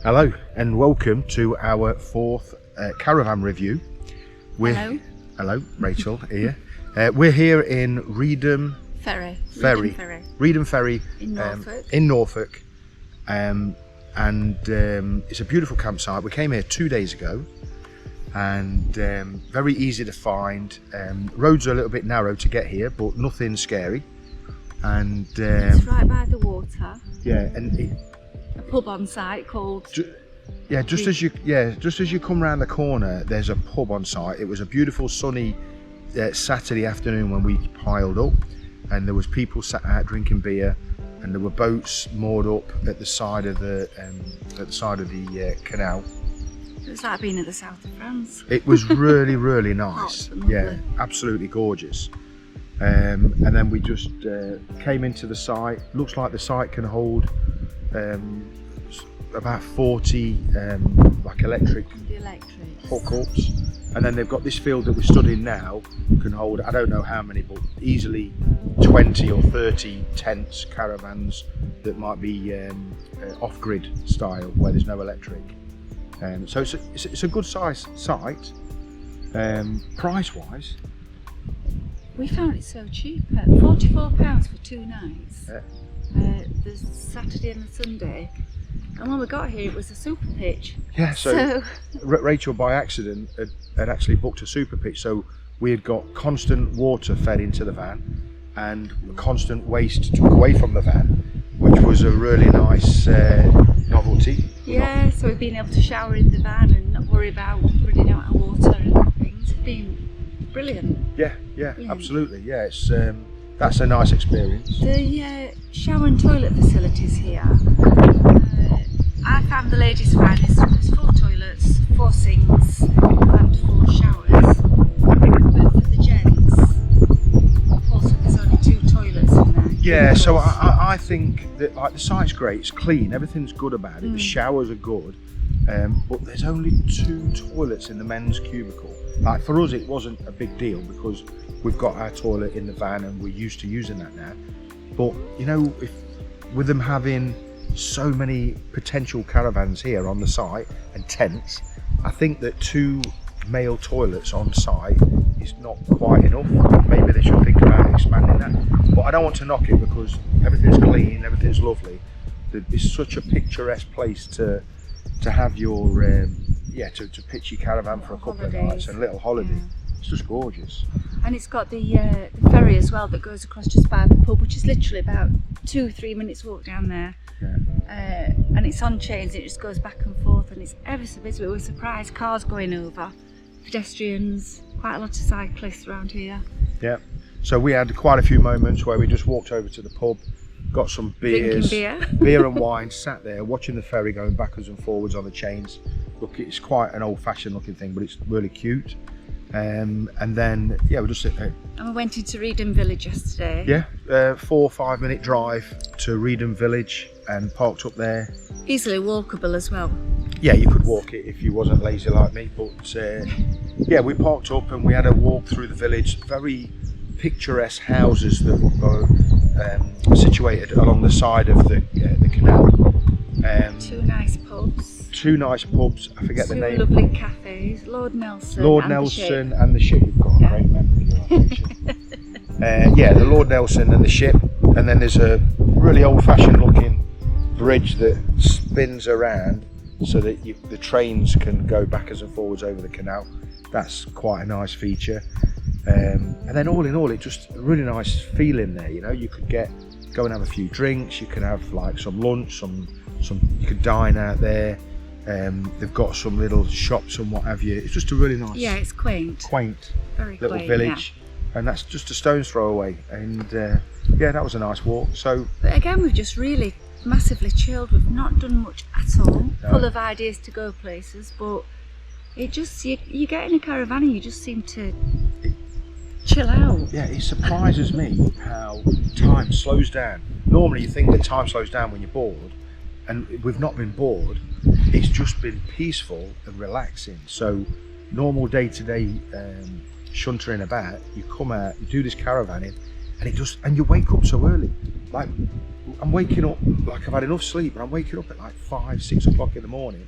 Hello and welcome to our fourth caravan review. Hello. Hello, Racheal here. We're here in Reedham Ferry in Norfolk. It's a beautiful campsite. We came here 2 days ago and very easy to find. Roads are a little bit narrow to get here, but nothing scary. And it's right by the water. Yeah, and a pub on site called. Just as you come round the corner, there's a pub on site. It was a beautiful sunny Saturday afternoon when we piled up, and there was people sat out drinking beer, and there were boats moored up at the side of the canal. It was like being at the south of France. It was really nice. Yeah, absolutely gorgeous. And then we just came into the site. Looks like the site can hold about 40 like electric hookups, and then they've got this field that we're stood in now, can hold, I don't know how many, but easily 20 or 30 tents, caravans that might be off-grid style where there's no electric. So it's a good size site. Price wise, we found it so cheap at £44 for 2 nights. The Saturday and the Sunday, and when we got here it was a super pitch. Yeah, so Racheal by accident had actually booked a super pitch, so we had got constant water fed into the van and constant waste took away from the van, which was a really nice novelty. Yeah, so we've been able to shower in the van and not worry about running out of water and things. It's been brilliant. Yeah, brilliant. Absolutely. Yeah, it's that's a nice experience. The shower and toilet facilities here, I found the ladies' fine. There's 4 toilets, 4 sinks and 4 showers. But for the gents, also there's only 2 toilets in there. Yeah, so I think that like the site's great, it's clean, everything's good about it. The showers are good, but there's only 2 toilets in the men's cubicle. Like for us, it wasn't a big deal because we've got our toilet in the van and we're used to using that now. But you know, if with them having so many potential caravans here on the site and tents, I think that 2 male toilets on site is not quite enough. Maybe they should think about expanding that. But I don't want to knock it because everything's clean, everything's lovely. It's such a picturesque place to have your to pitch your caravan for a couple of nights and a little holiday. Yeah. It's just gorgeous. And it's got the ferry as well that goes across just by the pub, which is literally about 2-3 minutes walk down there. Yeah. And it's on chains, it just goes back and forth, and it's ever so busy. We were surprised, cars going over, pedestrians, quite a lot of cyclists around here. Yeah, so we had quite a few moments where we just walked over to the pub, got some beers, beer and wine, sat there watching the ferry going backwards and forwards on the chains. Look, it's quite an old-fashioned looking thing, but it's really cute. And then we just sit there. And we went into Reedham Village yesterday. Yeah, 4 or 5 minute drive to Reedham Village and parked up there. Easily walkable as well. Yeah, you could walk it if you wasn't lazy like me, but we parked up and we had a walk through the village. Very picturesque houses that were situated along the side of the canal. 2 nice pubs. 2 nice pubs. I forget the name. 2 lovely cafes. Lord Nelson and the Ship. You've got a great memory. The Lord Nelson and the Ship, and then there's a really old-fashioned looking bridge that spins around so that the trains can go backwards and forwards over the canal. That's quite a nice feature. And then all in all, it's just a really nice feeling there. You know, you could go and have a few drinks. You can have like some lunch, you could dine out there. They've got some little shops and what have you. It's just a really nice. Yeah, it's quaint. Very little quaint, village, and that's just a stone's throw away. And that was a nice walk. So, but again, we've just really massively chilled. We've not done much at all. No. Full of ideas to go places, but it just you get in a caravan and you just seem to chill out. Yeah, it surprises me how time slows down. Normally, you think that time slows down when you're bored, and we've not been bored. It's just been peaceful and relaxing. So normal day-to-day shuntering about, you come out, you do this caravanning, and and you wake up so early. Like I'm waking up, like I've had enough sleep, and I'm waking up at like 5, 6 o'clock in the morning.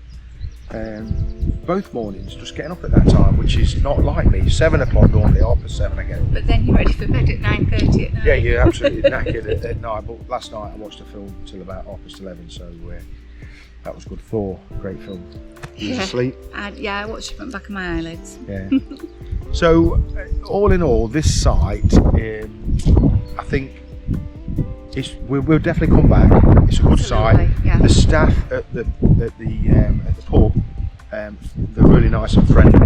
Both mornings, just getting up at that time, which is not like me. 7 o'clock normally, 7:30 I get up. But then you're ready for bed at 9:30 at night. Yeah, you're absolutely knackered at night. But last night I watched a film till about 11:30, so that was good. Thor, great film. You was asleep? I watched it from the back of my eyelids. Yeah. So, all in all, this site, I think we'll definitely come back. It's a good site. Yeah. The staff at the pub, they're really nice and friendly.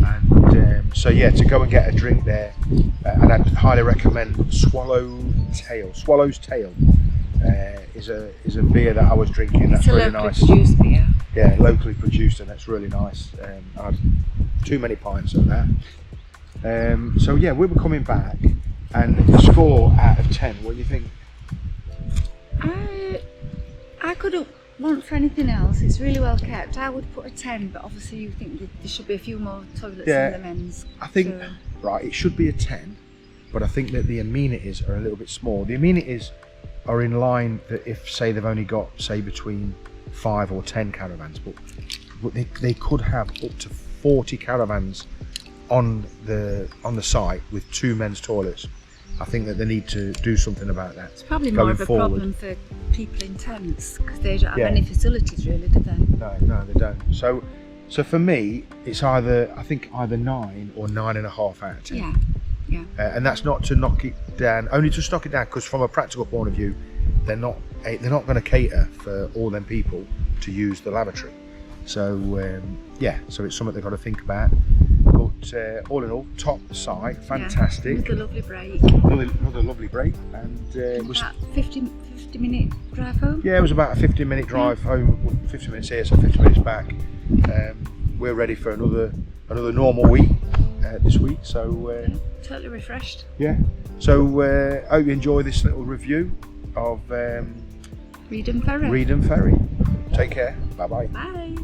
And so yeah, to go and get a drink there, and I'd highly recommend Swallow's Tail. Is a beer that I was drinking. That's really nice. It's a locally produced beer. Yeah, locally produced, and that's really nice. I had too many pints of that. So yeah, we were coming back, and the score out of 10. What do you think? I couldn't want for anything else. It's really well kept. I would put a 10, but obviously you think that there should be a few more toilets in the men's. I think right, it should be a 10, but I think that the amenities are a little bit small. The amenities are in line that if say they've only got say between 5 or 10 caravans, but they could have up to 40 caravans on the site with 2 men's toilets. I think that they need to do something about that. It's probably more of a problem for people in tents because they don't have any facilities really, do they? No, they don't. So for me, it's either 9 or 9.5 out of 10. Yeah. And that's not to knock it down, only to knock it down because from a practical point of view, they're not going to cater for all them people to use the lavatory. So so it's something they've got to think about. But all in all, top site, fantastic. Another lovely break. Another lovely break, and about 50-minute drive home. Yeah, it was about a 15-minute drive home. 50 minutes here, so 50 minutes back. We're ready for another normal week this week. So totally refreshed. Yeah. So I hope you enjoy this little review of Reedham Ferry. Reedham Ferry. Take care. Bye-bye. Bye.